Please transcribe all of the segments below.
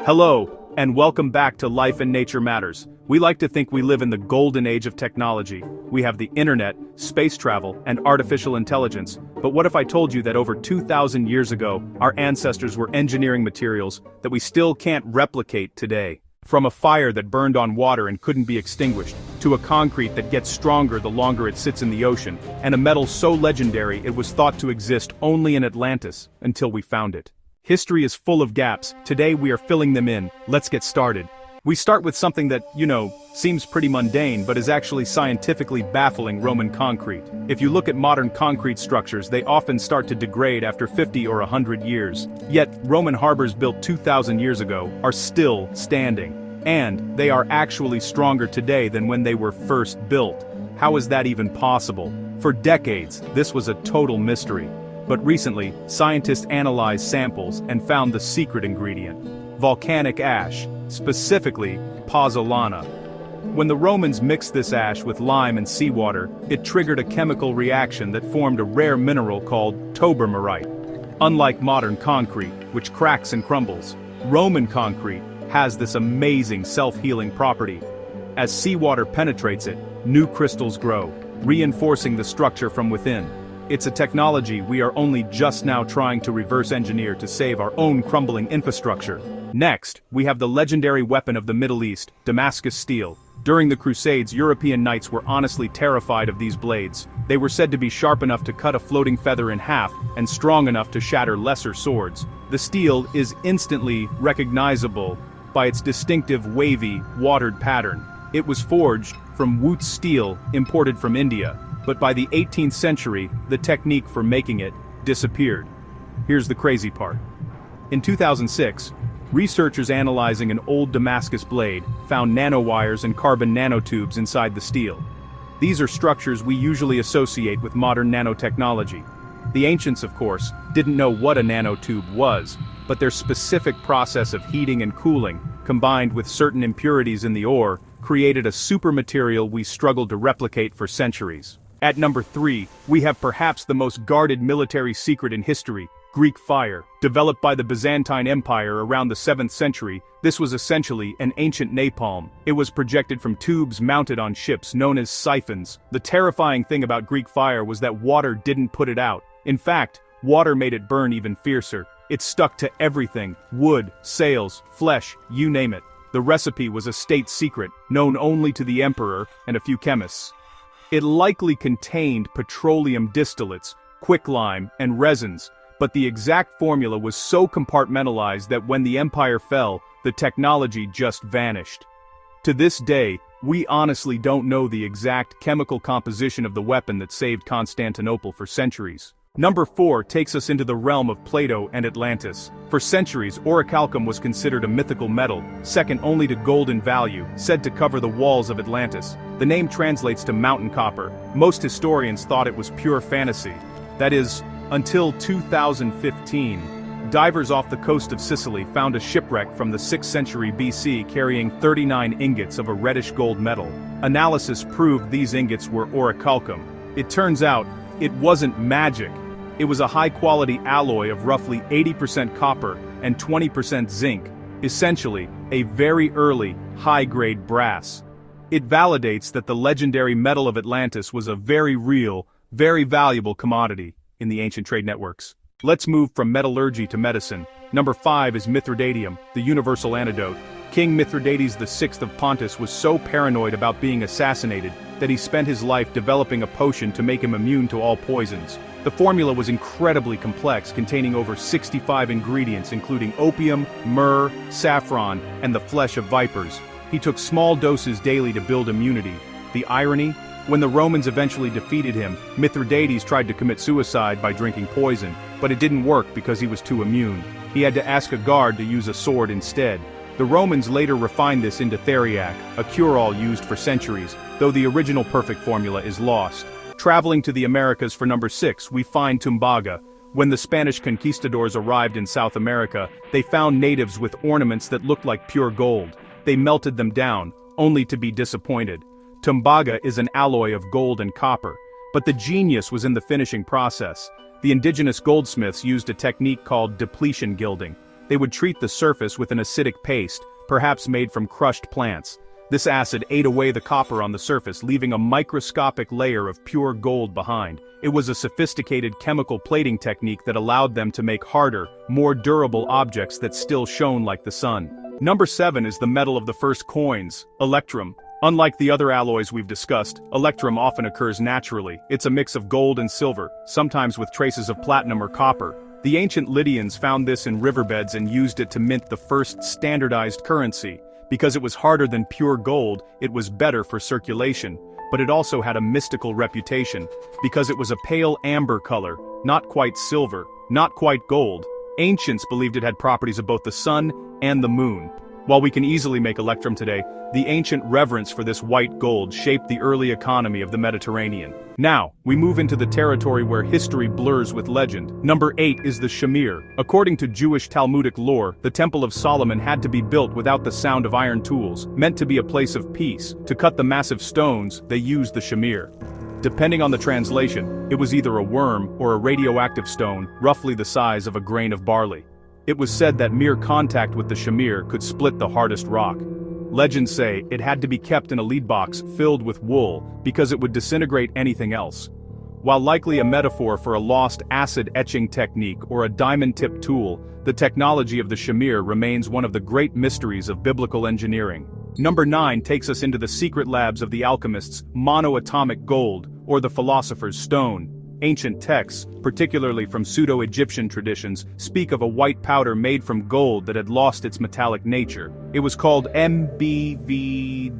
Hello, and welcome back to Life and Nature Matters. We like to think we live in the golden age of technology. We have the internet, space travel, and artificial intelligence. But what if I told you that over 2,000 years ago, our ancestors were engineering materials that we still can't replicate today? From a fire that burned on water and couldn't be extinguished, to a concrete that gets stronger the longer it sits in the ocean, and a metal so legendary it was thought to exist only in Atlantis, until we found it. History is full of gaps. Today we are filling them in. Let's get started. We start with something that, seems pretty mundane but is actually scientifically baffling: Roman concrete. If you look at modern concrete structures, they often start to degrade after 50 or 100 years. Yet, Roman harbors built 2,000 years ago are still standing. And they are actually stronger today than when they were first built. How is that even possible? For decades, this was a total mystery. But recently, scientists analyzed samples and found the secret ingredient: volcanic ash, specifically pozzolana. When the Romans mixed this ash with lime and seawater, it triggered a chemical reaction that formed a rare mineral called tobermorite. Unlike modern concrete, which cracks and crumbles, Roman concrete has this amazing self-healing property. As seawater penetrates it, new crystals grow, reinforcing the structure from within. It's a technology we are only just now trying to reverse engineer to save our own crumbling infrastructure. Next, we have the legendary weapon of the Middle East, Damascus steel. During the Crusades, European knights were honestly terrified of these blades. They were said to be sharp enough to cut a floating feather in half, and strong enough to shatter lesser swords. The steel is instantly recognizable by its distinctive wavy, watered pattern. It was forged from Wootz steel imported from India. But by the 18th century, the technique for making it disappeared. Here's the crazy part. In 2006, researchers analyzing an old Damascus blade found nanowires and carbon nanotubes inside the steel. These are structures we usually associate with modern nanotechnology. The ancients, of course, didn't know what a nanotube was, but their specific process of heating and cooling, combined with certain impurities in the ore, created a super material we struggled to replicate for centuries. At number 3, we have perhaps the most guarded military secret in history: Greek fire. Developed by the Byzantine Empire around the 7th century, this was essentially an ancient napalm. It was projected from tubes mounted on ships known as siphons. The terrifying thing about Greek fire was that water didn't put it out. In fact, water made it burn even fiercer. It stuck to everything: wood, sails, flesh, you name it. The recipe was a state secret, known only to the emperor and a few chemists. It likely contained petroleum distillates, quicklime, and resins, but the exact formula was so compartmentalized that when the empire fell, the technology just vanished. To this day, we honestly don't know the exact chemical composition of the weapon that saved Constantinople for centuries. Number 4 takes us into the realm of Plato and Atlantis. For centuries, orichalcum was considered a mythical metal, second only to gold in value, said to cover the walls of Atlantis. The name translates to mountain copper. Most historians thought it was pure fantasy. That is, until 2015. Divers off the coast of Sicily found a shipwreck from the 6th century BC carrying 39 ingots of a reddish gold metal. Analysis proved these ingots were orichalcum. It turns out, it wasn't magic. It was a high-quality alloy of roughly 80% copper and 20% zinc, essentially a very early, high-grade brass. It validates that the legendary metal of Atlantis was a very real, very valuable commodity in the ancient trade networks. Let's move from metallurgy to medicine. Number 5 is Mithridatium, the universal antidote. King Mithridates VI of Pontus was so paranoid about being assassinated that he spent his life developing a potion to make him immune to all poisons. The formula was incredibly complex, containing over 65 ingredients including opium, myrrh, saffron, and the flesh of vipers. He took small doses daily to build immunity. The irony? When the Romans eventually defeated him, Mithridates tried to commit suicide by drinking poison, but it didn't work because he was too immune. He had to ask a guard to use a sword instead. The Romans later refined this into theriac, a cure-all used for centuries, though the original perfect formula is lost. Traveling to the Americas for number 6, we find tumbaga. When the Spanish conquistadors arrived in South America, they found natives with ornaments that looked like pure gold. They melted them down, only to be disappointed. Tumbaga is an alloy of gold and copper, but the genius was in the finishing process. The indigenous goldsmiths used a technique called depletion gilding. They would treat the surface with an acidic paste, perhaps made from crushed plants. This acid ate away the copper on the surface, leaving a microscopic layer of pure gold behind. It was a sophisticated chemical plating technique that allowed them to make harder, more durable objects that still shone like the sun. Number 7 is the metal of the first coins, electrum. Unlike the other alloys we've discussed, electrum often occurs naturally. It's a mix of gold and silver, sometimes with traces of platinum or copper. The ancient Lydians found this in riverbeds and used it to mint the first standardized currency. Because it was harder than pure gold, it was better for circulation, but it also had a mystical reputation. Because it was a pale amber color, not quite silver, not quite gold, ancients believed it had properties of both the sun and the moon. While we can easily make electrum today, the ancient reverence for this white gold shaped the early economy of the Mediterranean. Now, we move into the territory where history blurs with legend. Number 8 is the shamir. According to Jewish Talmudic lore, the Temple of Solomon had to be built without the sound of iron tools, meant to be a place of peace. To cut the massive stones, they used the shamir. Depending on the translation, it was either a worm or a radioactive stone, roughly the size of a grain of barley. It was said that mere contact with the shamir could split the hardest rock. Legends say it had to be kept in a lead box filled with wool because it would disintegrate anything else. While likely a metaphor for a lost acid etching technique or a diamond-tipped tool, the technology of the shamir remains one of the great mysteries of biblical engineering. Number 9 takes us into the secret labs of the alchemists' monoatomic gold, or the philosopher's stone. Ancient texts, particularly from pseudo-Egyptian traditions, speak of a white powder made from gold that had lost its metallic nature. It was called MBVD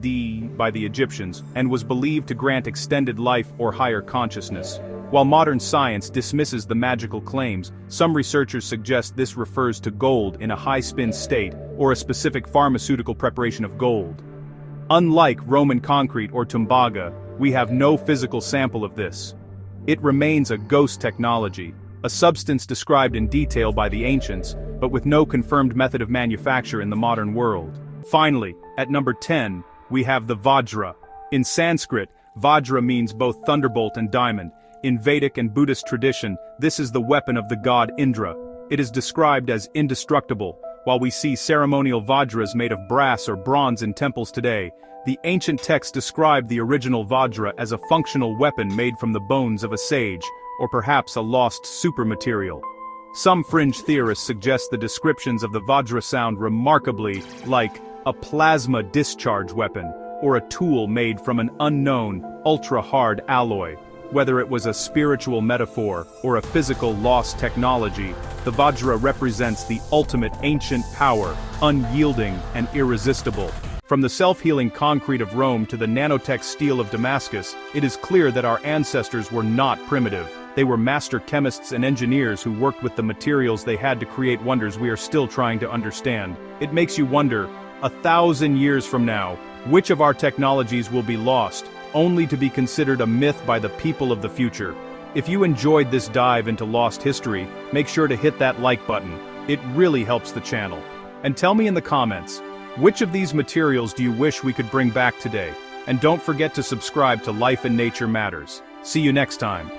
by the Egyptians, and was believed to grant extended life or higher consciousness. While modern science dismisses the magical claims, some researchers suggest this refers to gold in a high-spin state, or a specific pharmaceutical preparation of gold. Unlike Roman concrete or tumbaga, we have no physical sample of this. It remains a ghost technology, a substance described in detail by the ancients, but with no confirmed method of manufacture in the modern world. Finally, at number 10, we have the Vajra. In Sanskrit, Vajra means both thunderbolt and diamond. In Vedic and Buddhist tradition, this is the weapon of the god Indra. It is described as indestructible. While we see ceremonial Vajras made of brass or bronze in temples today, the ancient texts describe the original Vajra as a functional weapon made from the bones of a sage, or perhaps a lost supermaterial. Some fringe theorists suggest the descriptions of the Vajra sound remarkably like a plasma discharge weapon, or a tool made from an unknown, ultra-hard alloy. Whether it was a spiritual metaphor or a physical lost technology, the Vajra represents the ultimate ancient power, unyielding and irresistible. From the self-healing concrete of Rome to the nanotech steel of Damascus, it is clear that our ancestors were not primitive. They were master chemists and engineers who worked with the materials they had to create wonders we are still trying to understand. It makes you wonder, 1,000 years from now, which of our technologies will be lost, only to be considered a myth by the people of the future? If you enjoyed this dive into lost history, make sure to hit that like button. It really helps the channel. And tell me in the comments, which of these materials do you wish we could bring back today? And don't forget to subscribe to Life and Nature Matters. See you next time.